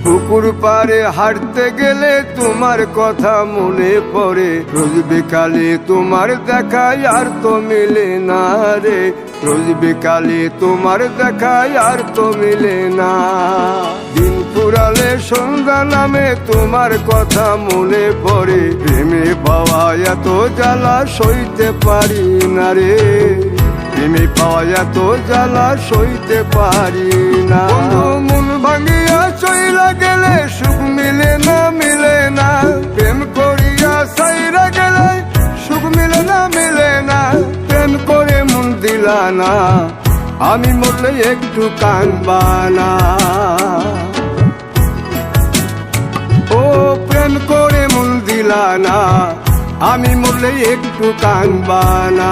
পুকুর পাড়ে হাঁটতে গেলে তোমার কথা মনে পড়ে, রোজ বিকালে তোমার দেখায় আর তো মিলে না রে, রোজ বিকালে তোমার দেখায় আর তো মিলে না। দিন ফুরালে সন্ধ্যা নামে তোমার কথা মনে পড়ে, প্রেমে পাওয়া এত জ্বালা সইতে পারি না রে, প্রেমে পাওয়া এত জ্বালা সইতে পারি না। মন ভাঙিয়া চইলা গেলে সুখ মিলে না, মিলে না, প্রেম করিয়া সাইরা গেলে সুখ মিলে না, মিলে না, প্রেম করে মন দিলা না, আমি মরলে একটু কাঁদবা না। ও প্রেম করে মন দিলা না, আমি মরলে একটু কাঁদবা না।